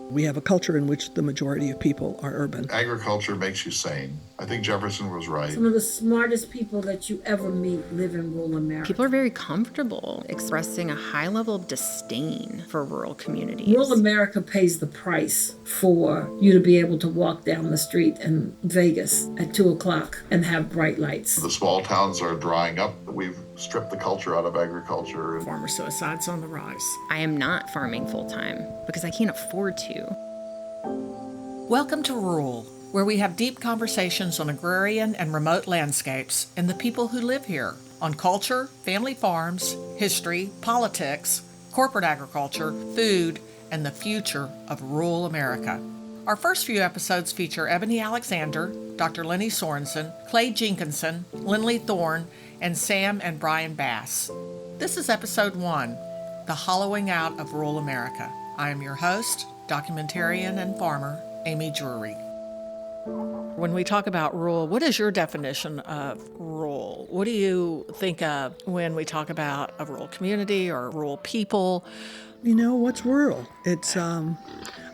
We have a culture in which the majority of people are urban. Agriculture makes you sane. I think Jefferson was right. Some of the smartest people that you ever meet live in rural America. People are very comfortable expressing a high level of disdain for rural communities. Rural America pays the price for you to be able to walk down the street in Vegas at 2 o'clock and have bright lights. The small towns are drying up. We've stripped the culture out of agriculture. Farmer suicide's on the rise. I am not farming full-time because I can't afford to. Welcome to Rural, where we have deep conversations on agrarian and remote landscapes and the people who live here, on culture, family farms, history, politics, corporate agriculture, food, and the future of rural America. Our first few episodes feature Ebony Alexander, Dr. Lenny Sorensen, Clay Jenkinson, Lindley Thorne, and Sam and Brian Bass. This is episode 1, The Hollowing Out of Rural America. I am your host, documentarian and farmer, Amy Drury. When we talk about rural, what is your definition of rural? What do you think of when we talk about a rural community or rural people? You know, what's rural? It's, I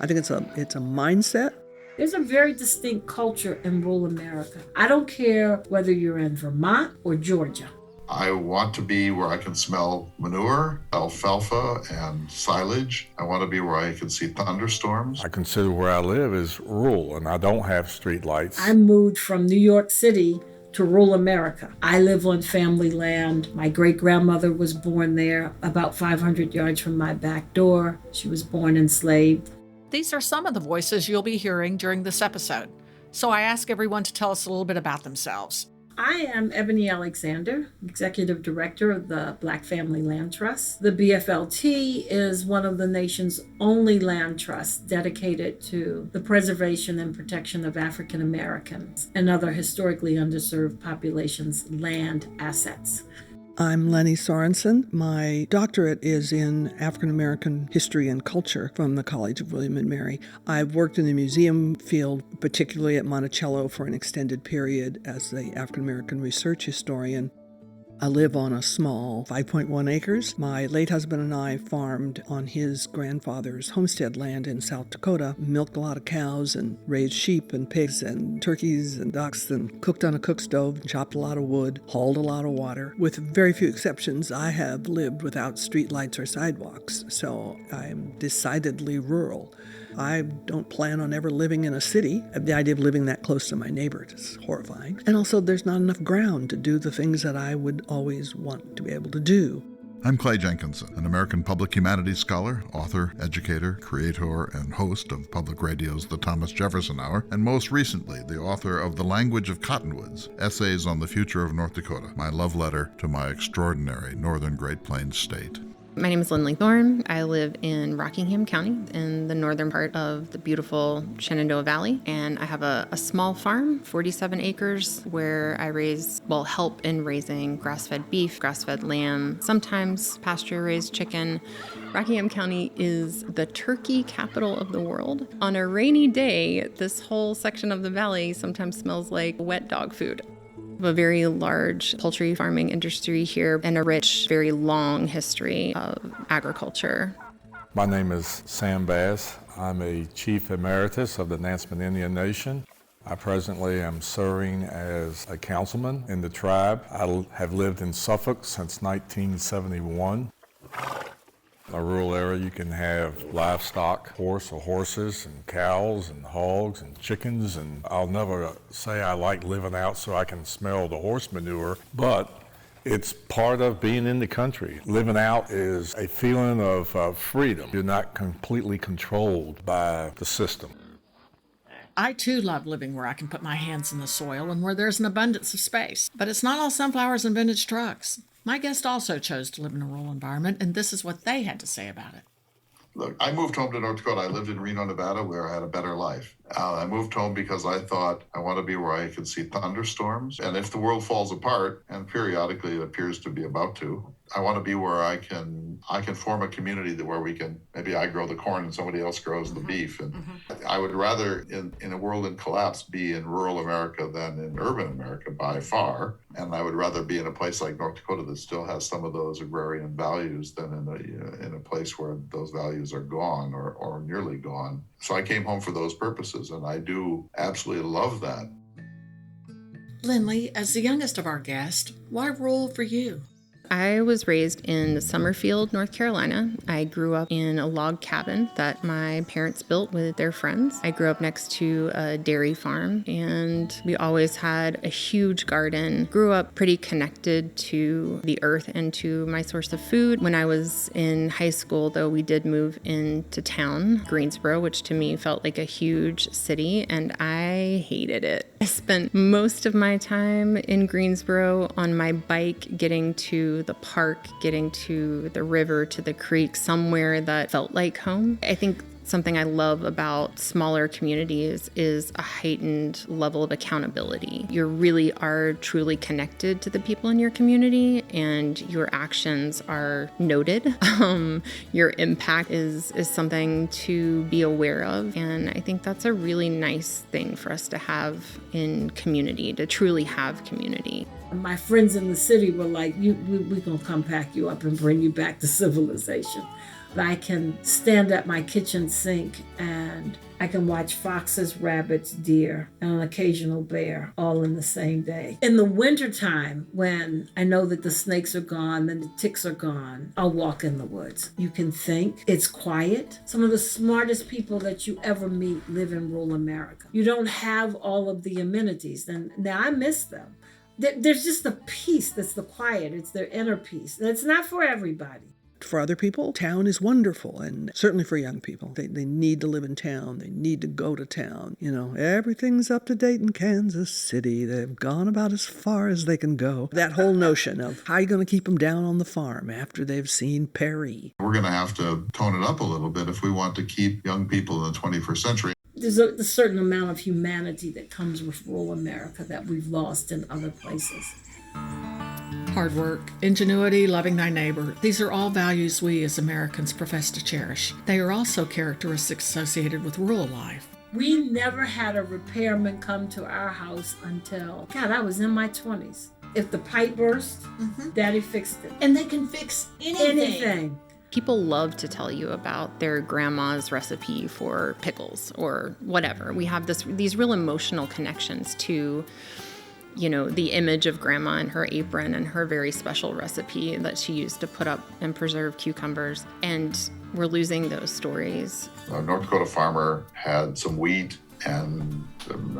think it's a mindset. There's a very distinct culture in rural America. I don't care whether you're in Vermont or Georgia. I want to be where I can smell manure, alfalfa, and silage. I want to be where I can see thunderstorms. I consider where I live is rural, and I don't have street lights. I moved from New York City to rural America. I live on family land. My great-grandmother was born there, about 500 yards from my back door. She was born enslaved. These are some of the voices you'll be hearing during this episode. So I ask everyone to tell us a little bit about themselves. I am Ebony Alexander, Executive Director of the Black Family Land Trust. The BFLT is one of the nation's only land trusts dedicated to the preservation and protection of African Americans and other historically underserved populations' land assets. I'm Lenny Sorensen. My doctorate is in African American history and culture from the College of William and Mary. I've worked in the museum field, particularly at Monticello for an extended period as the African American research historian. I live on a small 5.1 acres. My late husband and I farmed on his grandfather's homestead land in South Dakota, milked a lot of cows and raised sheep and pigs and turkeys and ducks and cooked on a cook stove, chopped a lot of wood, hauled a lot of water. With very few exceptions, I have lived without streetlights or sidewalks, so I'm decidedly rural. I don't plan on ever living in a city. The idea of living that close to my neighbor is horrifying. And also, there's not enough ground to do the things that I would always want to be able to do. I'm Clay Jenkinson, an American public humanities scholar, author, educator, creator, and host of Public Radio's The Thomas Jefferson Hour, and most recently, the author of The Language of Cottonwoods, Essays on the Future of North Dakota, my love letter to my extraordinary northern Great Plains state. My name is Lindley Thorne. I live in Rockingham County in the northern part of the beautiful Shenandoah Valley. And I have a small farm, 47 acres, where I help in raising grass-fed beef, grass-fed lamb, sometimes pasture-raised chicken. Rockingham County is the turkey capital of the world. On a rainy day, this whole section of the valley sometimes smells like wet dog food. A very large poultry farming industry here and a rich, very long history of agriculture. My name is Sam Bass. I'm a Chief Emeritus of the Nansemond Indian Nation. I presently am serving as a councilman in the tribe. I have lived in Suffolk since 1971. In a rural area, you can have livestock, horses and cows and hogs and chickens, and I'll never say I like living out so I can smell the horse manure, but it's part of being in the country. Living out is a feeling of freedom. You're not completely controlled by the system. I too love living where I can put my hands in the soil and where there's an abundance of space. But it's not all sunflowers and vintage trucks. My guest also chose to live in a rural environment, and this is what they had to say about it. Look, I moved home to North Dakota. I lived in Reno, Nevada, where I had a better life. I moved home because I thought I want to be where I can see thunderstorms. And if the world falls apart, and periodically it appears to be about to, I want to be where I can form a community where we can, maybe I grow the corn and somebody else grows the beef. And I would rather in a world in collapse be in rural America than in urban America by far. And I would rather be in a place like North Dakota that still has some of those agrarian values than in a place where those values are gone or nearly gone. So I came home for those purposes, and I do absolutely love that. Lindley, as the youngest of our guests, why rural for you? I was raised in Summerfield, North Carolina. I grew up in a log cabin that my parents built with their friends. I grew up next to a dairy farm, and we always had a huge garden. Grew up pretty connected to the earth and to my source of food. When I was in high school, though, we did move into town, Greensboro, which to me felt like a huge city, and I hated it. I spent most of my time in Greensboro on my bike, getting to the park, getting to the river, to the creek, somewhere that felt like home. I think something I love about smaller communities is a heightened level of accountability. You really are truly connected to the people in your community, and your actions are noted. Your impact is something to be aware of, and I think that's a really nice thing for us to have in community, to truly have community. My friends in the city were like, we're going to come pack you up and bring you back to civilization. But I can stand at my kitchen sink and I can watch foxes, rabbits, deer, and an occasional bear all in the same day. In the wintertime, when I know that the snakes are gone and the ticks are gone, I'll walk in the woods. You can think. It's quiet. Some of the smartest people that you ever meet live in rural America. You don't have all of the amenities. And now I miss them. There's just the peace that's the quiet. It's their inner peace. And it's not for everybody. For other people, town is wonderful, and certainly for young people. They need to live in town. They need to go to town. You know, everything's up to date in Kansas City. They've gone about as far as they can go. That whole notion of how you're going to keep them down on the farm after they've seen Perry. We're going to have to tone it up a little bit if we want to keep young people in the 21st century. There's a certain amount of humanity that comes with rural America that we've lost in other places. Hard work, ingenuity, loving thy neighbor. These are all values we as Americans profess to cherish. They are also characteristics associated with rural life. We never had a repairman come to our house until, I was in my 20s. If the pipe burst, Daddy fixed it. And they can fix anything. People love to tell you about their grandma's recipe for pickles or whatever. We have these real emotional connections to, you know, the image of grandma and her apron and her very special recipe that she used to put up and preserve cucumbers. And we're losing those stories. A North Dakota farmer had some wheat and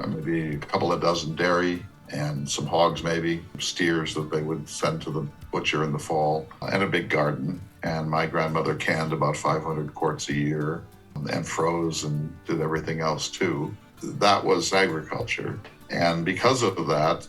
maybe a couple of dozen dairy and some hogs, maybe steers that they would send to the butcher in the fall, and a big garden. And my grandmother canned about 500 quarts a year and froze and did everything else too. That was agriculture. And because of that,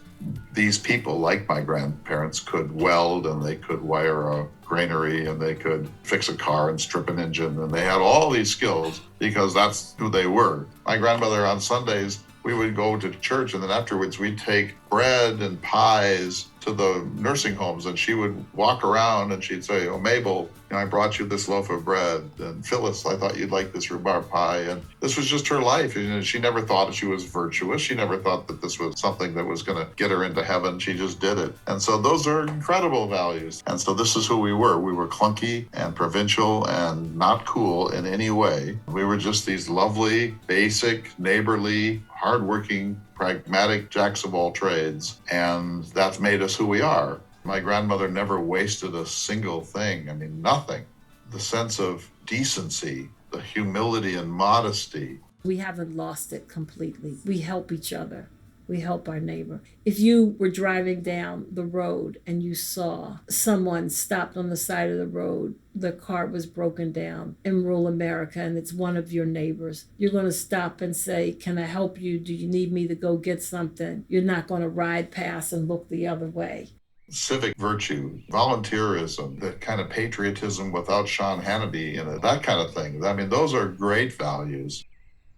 these people, like my grandparents, could weld and they could wire a granary and they could fix a car and strip an engine. And they had all these skills because that's who they were. My grandmother on Sundays, we would go to church, and then afterwards we'd take bread and pies to the nursing homes, and she would walk around and she'd say, "Oh, Mabel, I brought you this loaf of bread," and "Phyllis, I thought you'd like this rhubarb pie." And this was just her life. And she never thought she was virtuous. She never thought that this was something that was going to get her into heaven. She just did it. And so those are incredible values. And so this is who we were. We were clunky and provincial and not cool in any way. We were just these lovely, basic, neighborly, hardworking, pragmatic jacks of all trades. And that's made us who we are. My grandmother never wasted a single thing. I mean, nothing. The sense of decency, the humility and modesty. We haven't lost it completely. We help each other. We help our neighbor. If you were driving down the road and you saw someone stopped on the side of the road, the car was broken down in rural America, and it's one of your neighbors, you're going to stop and say, "Can I help you? Do you need me to go get something?" You're not going to ride past and look the other way. Civic virtue, volunteerism, that kind of patriotism without Sean Hannity in it, that kind of thing. I mean, those are great values.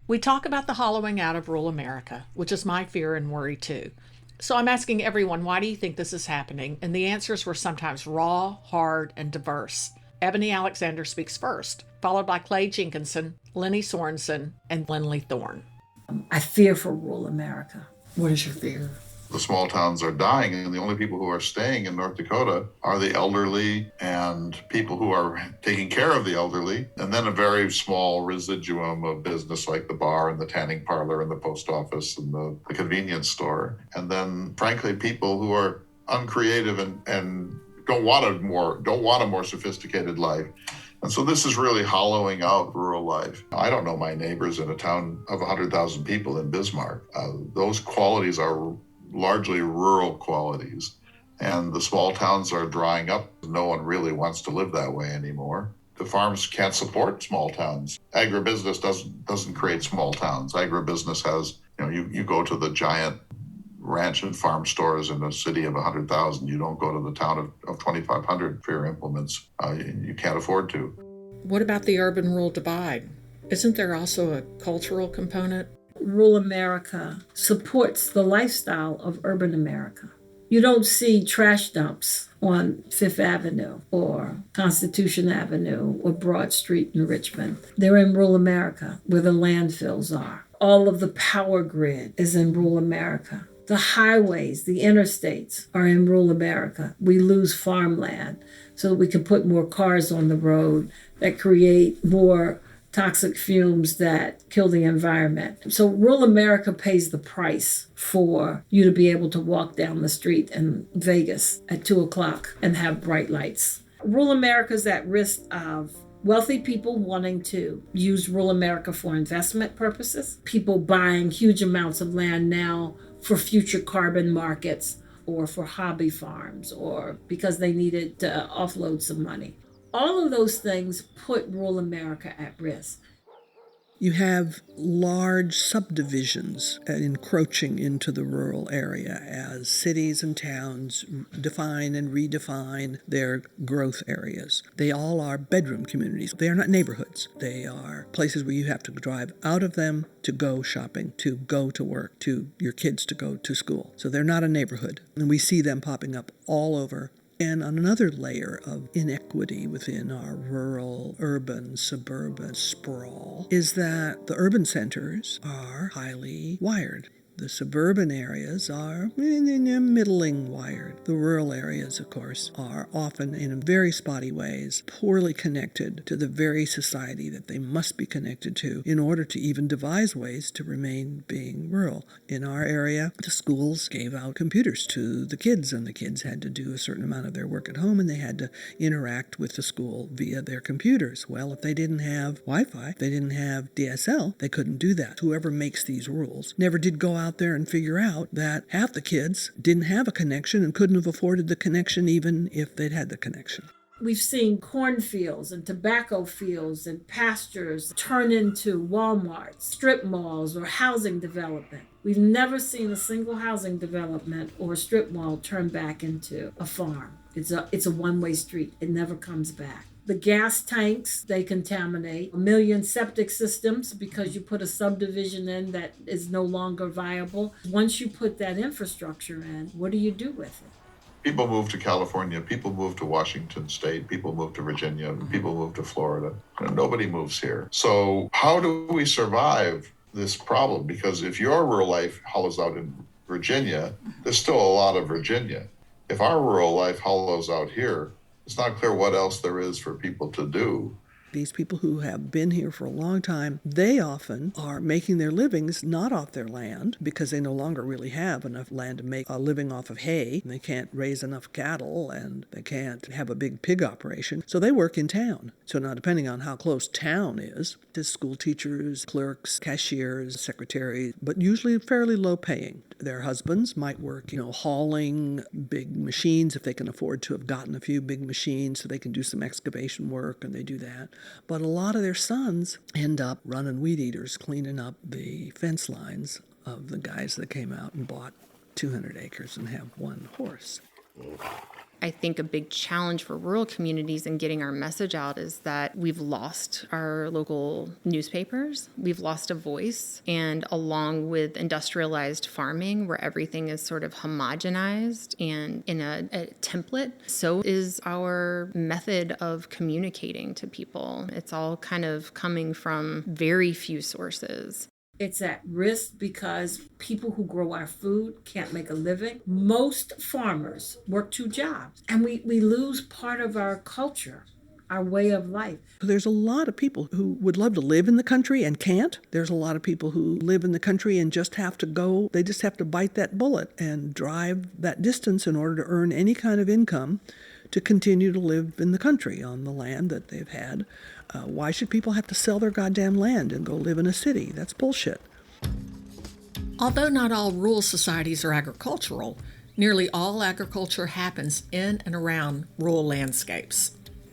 We talk about the hollowing out of rural America, which is my fear and worry too. So I'm asking everyone, why do you think this is happening? And the answers were sometimes raw, hard, and diverse. Ebony Alexander speaks first, followed by Clay Jenkinson, Lenny Sorensen, and Lindley Thorne. I fear for rural America. What is your fear? The small towns are dying, and the only people who are staying in North Dakota are the elderly and people who are taking care of the elderly, and then a very small residuum of business like the bar and the tanning parlor and the post office and the convenience store. And then, frankly, people who are uncreative and don't want a more sophisticated life. And so this is really hollowing out rural life. I don't know my neighbors in a town of 100,000 people in Bismarck. Those qualities are largely rural qualities. And the small towns are drying up. No one really wants to live that way anymore. The farms can't support small towns. Agribusiness doesn't create small towns. Agribusiness has, you go to the giant ranch and farm stores in a city of 100,000. You don't go to the town of 2,500 for your implements. You can't afford to. What about the urban-rural divide? Isn't there also a cultural component? Rural America supports the lifestyle of urban America. You don't see trash dumps on Fifth Avenue or Constitution Avenue or Broad Street in Richmond. They're in rural America where the landfills are. All of the power grid is in rural America. The highways, the interstates are in rural America. We lose farmland so that we can put more cars on the road that create more toxic fumes that kill the environment. So rural America pays the price for you to be able to walk down the street in Vegas at 2:00 and have bright lights. Rural America is at risk of wealthy people wanting to use rural America for investment purposes, people buying huge amounts of land now for future carbon markets or for hobby farms or because they needed to offload some money. All of those things put rural America at risk. You have large subdivisions encroaching into the rural area as cities and towns define and redefine their growth areas. They all are bedroom communities. They are not neighborhoods. They are places where you have to drive out of them to go shopping, to go to work, to your kids to go to school. So they're not a neighborhood. And we see them popping up all over. And on another layer of inequity within our rural, urban, suburban sprawl is that the urban centers are highly wired. The suburban areas are middling wired. The rural areas, of course, are often in very spotty ways, poorly connected to the very society that they must be connected to in order to even devise ways to remain being rural. In our area, the schools gave out computers to the kids, and the kids had to do a certain amount of their work at home, and they had to interact with the school via their computers. Well, if they didn't have Wi-Fi, if they didn't have DSL, they couldn't do that. Whoever makes these rules never did go out there and figure out that half the kids didn't have a connection and couldn't have afforded the connection even if they'd had the connection. We've seen cornfields and tobacco fields and pastures turn into Walmarts, strip malls, or housing development. We've never seen a single housing development or a strip mall turn back into a farm. It's a one-way street. It never comes back. The gas tanks, they contaminate 1 million septic systems because you put a subdivision in that is no longer viable. Once you put that infrastructure in, what do you do with it? People move to California, people move to Washington State, people move to Virginia, people move to Florida. Nobody moves here. So how do we survive this problem? Because if your rural life hollows out in Virginia, there's still a lot of Virginia. If our rural life hollows out here, it's not clear what else there is for people to do. These people who have been here for a long time, they often are making their livings not off their land because they no longer really have enough land to make a living off of hay. They can't raise enough cattle and they can't have a big pig operation. So they work in town. So now depending on how close town is, there's school teachers, clerks, cashiers, secretaries, but usually fairly low paying. Their husbands might work, hauling big machines if they can afford to have gotten a few big machines so they can do some excavation work, and they do that. But a lot of their sons end up running weed eaters, cleaning up the fence lines of the guys that came out and bought 200 acres and have one horse. I think a big challenge for rural communities in getting our message out is that we've lost our local newspapers. We've lost a voice. And along with industrialized farming, where everything is sort of homogenized and in a template, so is our method of communicating to people. It's all kind of coming from very few sources. It's at risk because people who grow our food can't make a living. Most farmers work 2 jobs, and we lose part of our culture, our way of life. There's a lot of people who would love to live in the country and can't. There's a lot of people who live in the country and just have to go. They just have to bite that bullet and drive that distance in order to earn any kind of income to continue to live in the country on the land that they've had. Why should people have to sell their goddamn land and go live in a city? That's bullshit. Although not all rural societies are agricultural, nearly all agriculture happens in and around rural landscapes.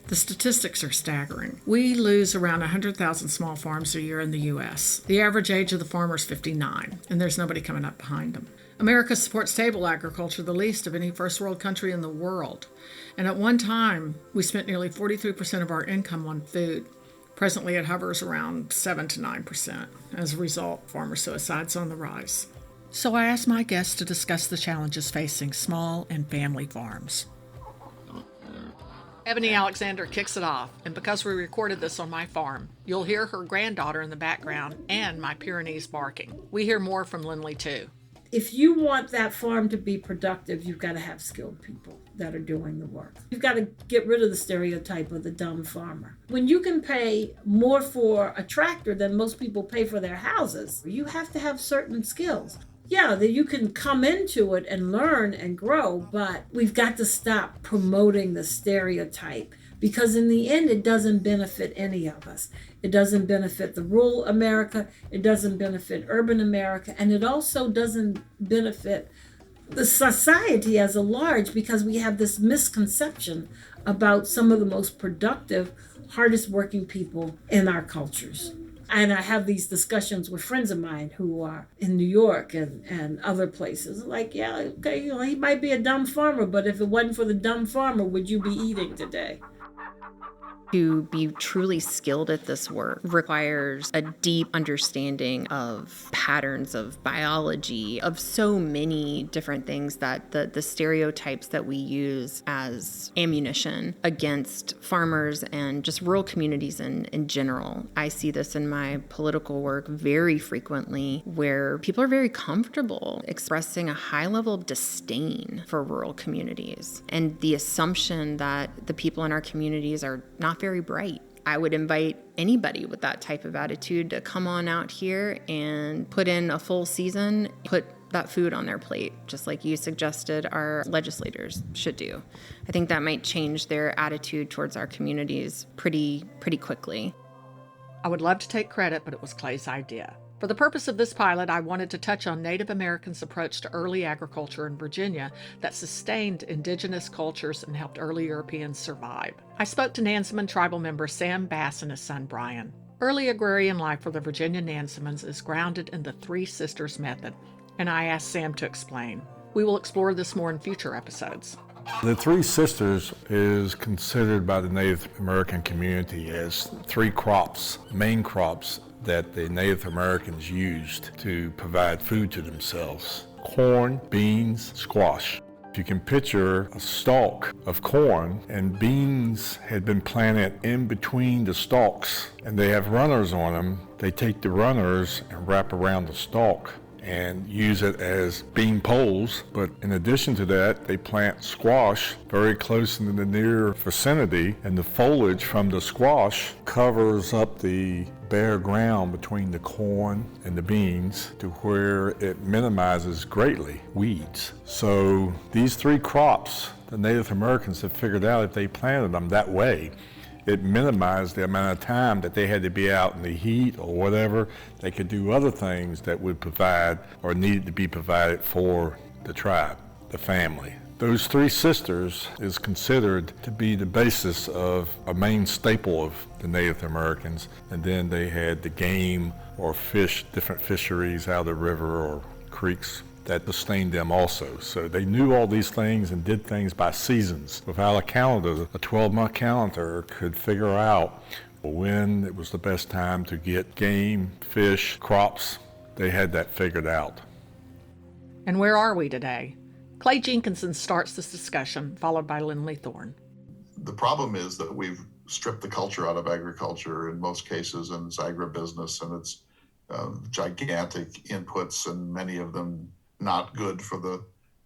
The statistics are staggering. We lose around 100,000 small farms a year in the U.S. The average age of the farmer is 59, and there's nobody coming up behind them. America supports stable agriculture the least of any first world country in the world. And at one time, we spent nearly 43% of our income on food. Presently, it hovers around 7 to 9%. As a result, farmer suicide's on the rise. So I asked my guests to discuss the challenges facing small and family farms. Ebony Alexander kicks it off, and because we recorded this on my farm, you'll hear her granddaughter in the background and my Pyrenees barking. We hear more from Lindley, too. If you want that farm to be productive, you've got to have skilled people that are doing the work. You've got to get rid of the stereotype of the dumb farmer. When you can pay more for a tractor than most people pay for their houses, you have to have certain skills. Yeah, that you can come into it and learn and grow, but we've got to stop promoting the stereotype, because in the end, it doesn't benefit any of us. It doesn't benefit the rural America, it doesn't benefit urban America, and it also doesn't benefit the society as a large, because we have this misconception about some of the most productive, hardest working people in our cultures. And I have these discussions with friends of mine who are in New York and other places. Like, yeah, okay, he might be a dumb farmer, but if it wasn't for the dumb farmer, would you be eating today? To be truly skilled at this work requires a deep understanding of patterns of biology, of so many different things that the stereotypes that we use as ammunition against farmers and just rural communities in general. I see this in my political work very frequently, where people are very comfortable expressing a high level of disdain for rural communities and the assumption that the people in our communities are not very bright. I would invite anybody with that type of attitude to come on out here and put in a full season, put that food on their plate, just like you suggested our legislators should do. I think that might change their attitude towards our communities pretty quickly. I would love to take credit, but it was Clay's idea. For the purpose of this pilot, I wanted to touch on Native Americans' approach to early agriculture in Virginia that sustained indigenous cultures and helped early Europeans survive. I spoke to Nansemond tribal member Sam Bass and his son Brian. Early agrarian life for the Virginia Nansemonds is grounded in the Three Sisters method, and I asked Sam to explain. We will explore this more in future episodes. The Three Sisters is considered by the Native American community as 3 crops, main crops, that the Native Americans used to provide food to themselves. Corn, beans, squash. You can picture a stalk of corn, and beans had been planted in between the stalks, and they have runners on them. They take the runners and wrap around the stalk and use it as bean poles. But in addition to that, they plant squash very close in the near vicinity, and the foliage from the squash covers up the bare ground between the corn and the beans to where it minimizes greatly weeds. So these 3 crops, the Native Americans have figured out if they planted them that way, it minimized the amount of time that they had to be out in the heat or whatever. They could do other things that would provide or needed to be provided for the tribe, the family. Those 3 sisters is considered to be the basis of a main staple of the Native Americans. And then they had the game or fish, different fisheries out of the river or creeks that sustained them also. So they knew all these things and did things by seasons. Without a calendar, a 12-month calendar could figure out when it was the best time to get game, fish, crops. They had that figured out. And where are we today? Clay Jenkinson starts this discussion, followed by Lindley Thorne. The problem is that we've stripped the culture out of agriculture in most cases, and it's agribusiness, and it's gigantic inputs, and many of them not good for the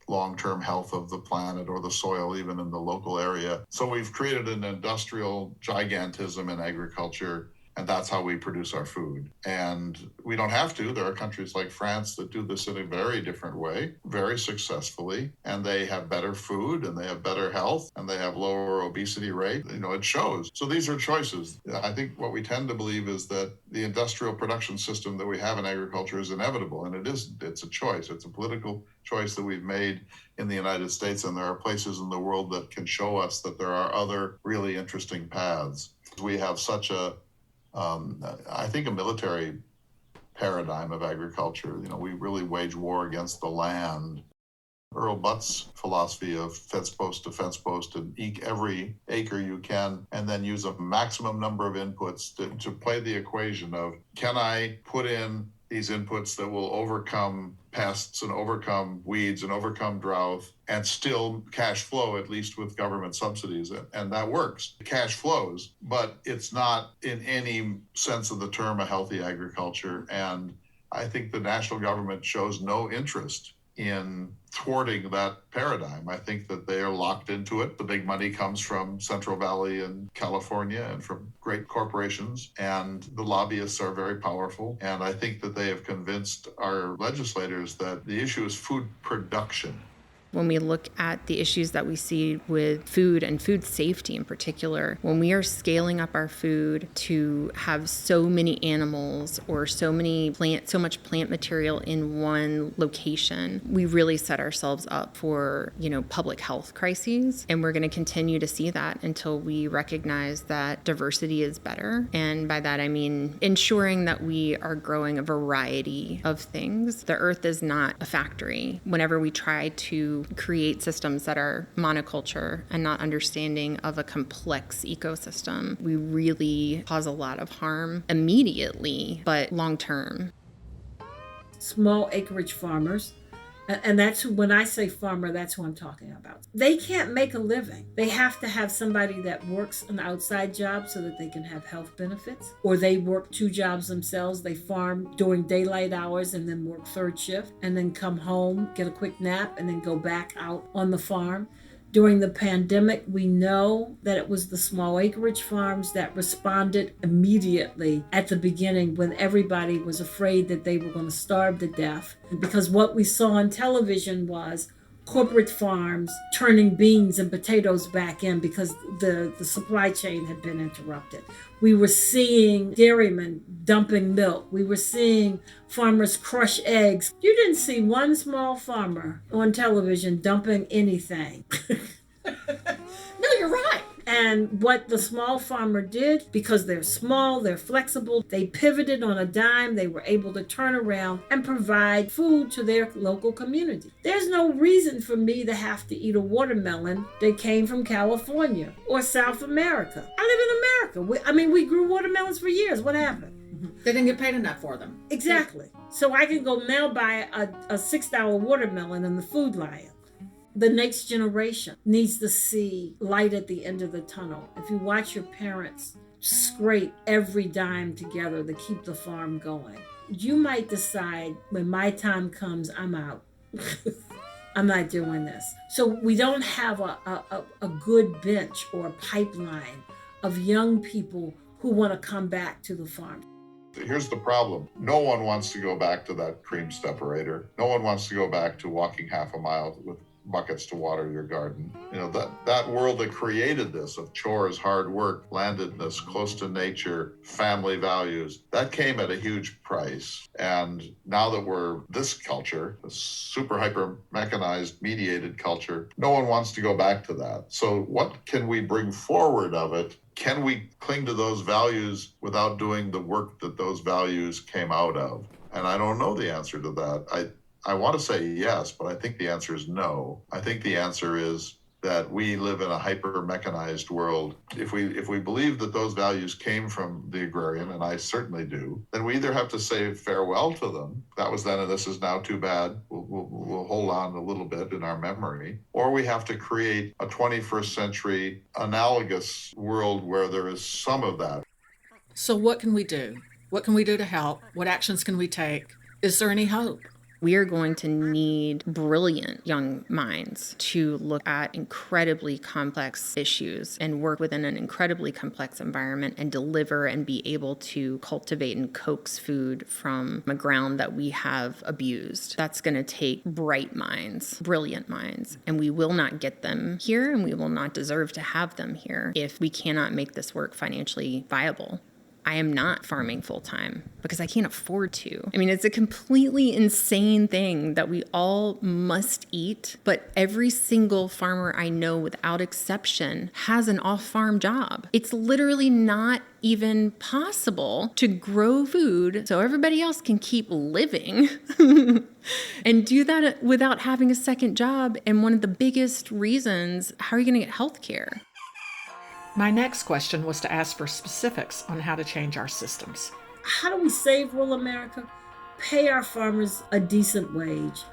long-term health of the planet or the soil, even in the local area. So we've created an industrial gigantism in agriculture, and that's how we produce our food. And we don't have to. There are countries like France that do this in a very different way, very successfully, and they have better food, and they have better health, and they have lower obesity rate. It shows. So these are choices. I think what we tend to believe is that the industrial production system that we have in agriculture is inevitable, and it isn't. It's a choice. It's a political choice that we've made in the United States, and there are places in the world that can show us that there are other really interesting paths. We have such I think a military paradigm of agriculture. We really wage war against the land. Earl Butt's philosophy of fence post to fence post, and eke every acre you can, and then use a maximum number of inputs to play the equation of, can I put in these inputs that will overcome pests and overcome weeds and overcome drought and still cash flow, at least with government subsidies. And that works. Cash flows, but it's not in any sense of the term a healthy agriculture. And I think the national government shows no interest in thwarting that paradigm. I think that they are locked into it. The big money comes from Central Valley and California and from great corporations, and the lobbyists are very powerful. And I think that they have convinced our legislators that the issue is food production. When we look at the issues that we see with food and food safety in particular, when we are scaling up our food to have so many animals or so much plant material in one location, we really set ourselves up for, public health crises. And we're going to continue to see that until we recognize that diversity is better. And by that, I mean ensuring that we are growing a variety of things. The earth is not a factory. Whenever we try to create systems that are monoculture and not understanding of a complex ecosystem, we really cause a lot of harm immediately, but long term. Small acreage farmers, and that's when I say farmer, that's who I'm talking about. They can't make a living. They have to have somebody that works an outside job so that they can have health benefits, or they work 2 jobs themselves. They farm during daylight hours and then work 3rd shift and then come home, get a quick nap, and then go back out on the farm. During the pandemic, we know that it was the small acreage farms that responded immediately at the beginning when everybody was afraid that they were going to starve to death. Because what we saw on television was corporate farms turning beans and potatoes back in because the supply chain had been interrupted. We were seeing dairymen dumping milk. We were seeing farmers crush eggs. You didn't see one small farmer on television dumping anything. No, you're right. And what the small farmer did, because they're small, they're flexible, they pivoted on a dime, they were able to turn around and provide food to their local community. There's no reason for me to have to eat a watermelon that came from California or South America. I live in America. We grew watermelons for years. What happened? They didn't get paid enough for them. Exactly. So I can go now buy a $6 watermelon in the Food Lion. The next generation needs to see light at the end of the tunnel. If you watch your parents scrape every dime together to keep the farm going, you might decide when my time comes, I'm out. I'm not doing this. So we don't have a good bench or a pipeline of young people who want to come back to the farm. Here's the problem. No one wants to go back to that cream separator. No one wants to go back to walking half a mile with buckets to water your garden. That world that created this of chores, hard work, landedness, close to nature, family values, that came at a huge price. And now that we're this culture, a super hyper mechanized mediated culture, no one wants to go back to that. So what can we bring forward of it? Can we cling to those values without doing the work that those values came out of? And I don't know the answer to that. I want to say yes, but I think the answer is no. I think the answer is that we live in a hyper-mechanized world. If we believe that those values came from the agrarian, and I certainly do, then we either have to say farewell to them, that was then and this is now, too bad, we'll hold on a little bit in our memory, or we have to create a 21st century analogous world where there is some of that. So what can we do? What can we do to help? What actions can we take? Is there any hope? We are going to need brilliant young minds to look at incredibly complex issues and work within an incredibly complex environment and deliver and be able to cultivate and coax food from a ground that we have abused. That's going to take bright minds, brilliant minds, and we will not get them here, and we will not deserve to have them here if we cannot make this work financially viable. I am not farming full-time because I can't afford to. I mean, it's a completely insane thing that we all must eat, but every single farmer I know without exception has an off-farm job. It's literally not even possible to grow food so everybody else can keep living and do that without having a second job. And one of the biggest reasons, how are you going to get health care? My next question was to ask for specifics on how to change our systems. How do we save rural America? Pay our farmers a decent wage.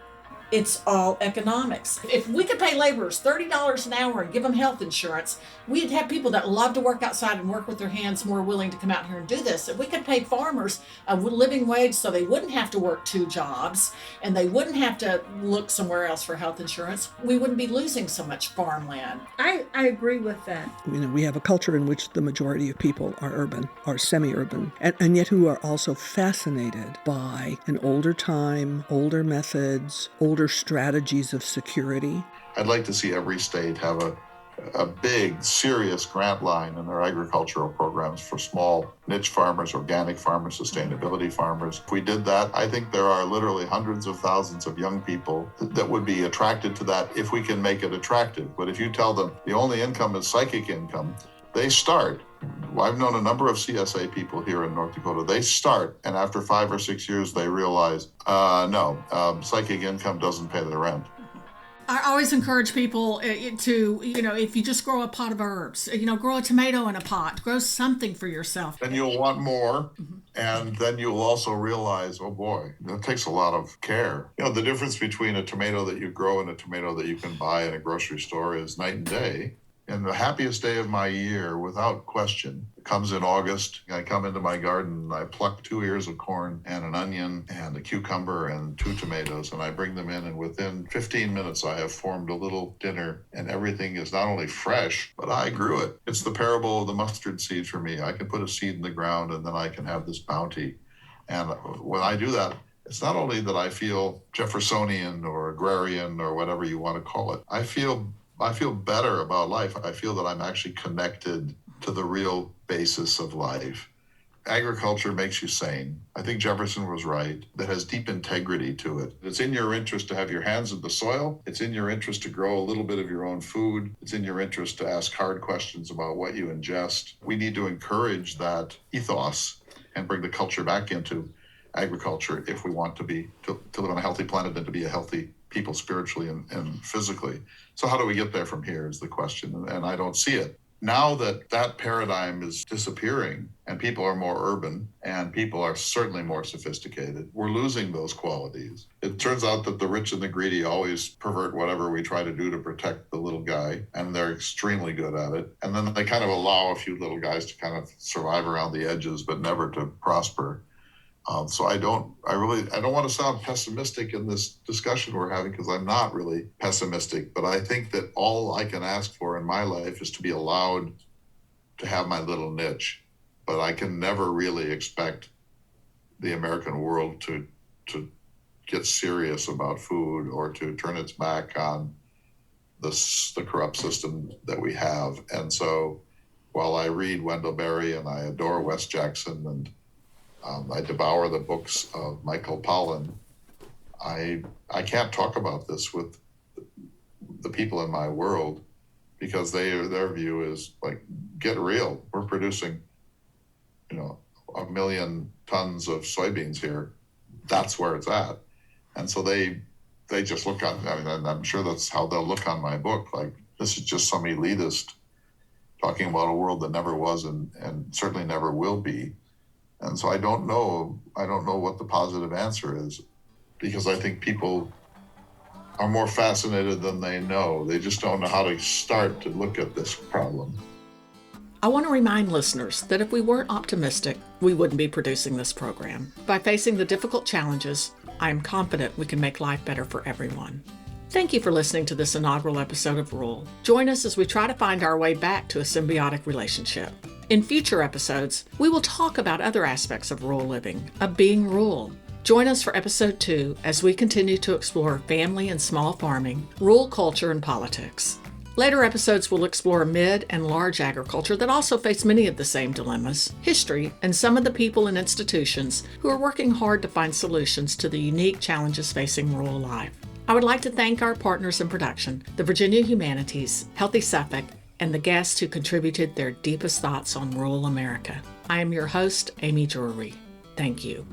It's all economics. If we could pay laborers $30 an hour and give them health insurance, we'd have people that love to work outside and work with their hands more willing to come out here and do this. If we could pay farmers a living wage so they wouldn't have to work 2 jobs and they wouldn't have to look somewhere else for health insurance, we wouldn't be losing so much farmland. I agree with that. We have a culture in which the majority of people are urban, are semi-urban, and yet who are also fascinated by an older time, older methods, older strategies of security. I'd like to see every state have a big, serious grant line in their agricultural programs for small niche farmers, organic farmers, sustainability farmers. If we did that, I think there are literally hundreds of thousands of young people that would be attracted to that if we can make it attractive. But if you tell them the only income is psychic income, they start. I've known a number of CSA people here in North Dakota. They start, and after 5 or 6 years, they realize, psychic income doesn't pay the rent. I always encourage people to, if you just grow a pot of herbs, grow a tomato in a pot, grow something for yourself. Then you'll want more, and then you'll also realize, oh boy, that takes a lot of care. The difference between a tomato that you grow and a tomato that you can buy in a grocery store is night and day. And the happiest day of my year, without question, comes in August. I come into my garden and I pluck 2 ears of corn and an onion and a cucumber and 2 tomatoes, and I bring them in, and within 15 minutes I have formed a little dinner, and everything is not only fresh, but I grew it. It's the parable of the mustard seed for me. I can put a seed in the ground and then I can have this bounty. And when I do that, it's not only that I feel Jeffersonian or agrarian or whatever you want to call it. I feel better about life. I feel that I'm actually connected to the real basis of life. Agriculture makes you sane. I think Jefferson was right. That has deep integrity to it. It's in your interest to have your hands in the soil. It's in your interest to grow a little bit of your own food. It's in your interest to ask hard questions about what you ingest. We need to encourage that ethos and bring the culture back into agriculture if we want to live on a healthy planet and to be a healthy people spiritually and physically. So how do we get there from here is the question, and I don't see it. Now that paradigm is disappearing and people are more urban and people are certainly more sophisticated, we're losing those qualities. It turns out that the rich and the greedy always pervert whatever we try to do to protect the little guy, and they're extremely good at it. And then they kind of allow a few little guys to kind of survive around the edges, but never to prosper. So I don't want to sound pessimistic in this discussion we're having, because I'm not really pessimistic, but I think that all I can ask for in my life is to be allowed to have my little niche. But I can never really expect the American world to get serious about food or to turn its back on the corrupt system that we have. And so while I read Wendell Berry and I adore Wes Jackson and I devour the books of Michael Pollan, I can't talk about this with the people in my world, because their view is like, get real. We're producing, 1 million tons of soybeans here. That's where it's at. And so they just look on, I mean, and I'm sure that's how they'll look on my book, like, this is just some elitist talking about a world that never was and certainly never will be. And so I don't know what the positive answer is, because I think people are more fascinated than they know. They just don't know how to start to look at this problem. I want to remind listeners that if we weren't optimistic, we wouldn't be producing this program. By facing the difficult challenges, I am confident we can make life better for everyone. Thank you for listening to this inaugural episode of Rural. Join us as we try to find our way back to a symbiotic relationship. In future episodes, we will talk about other aspects of rural living, of being rural. Join us for episode 2 as we continue to explore family and small farming, rural culture, and politics. Later episodes will explore mid and large agriculture that also face many of the same dilemmas, history, and some of the people and institutions who are working hard to find solutions to the unique challenges facing rural life. I would like to thank our partners in production, the Virginia Humanities, Healthy Suffolk, and the guests who contributed their deepest thoughts on rural America. I am your host, Amy Drury. Thank you.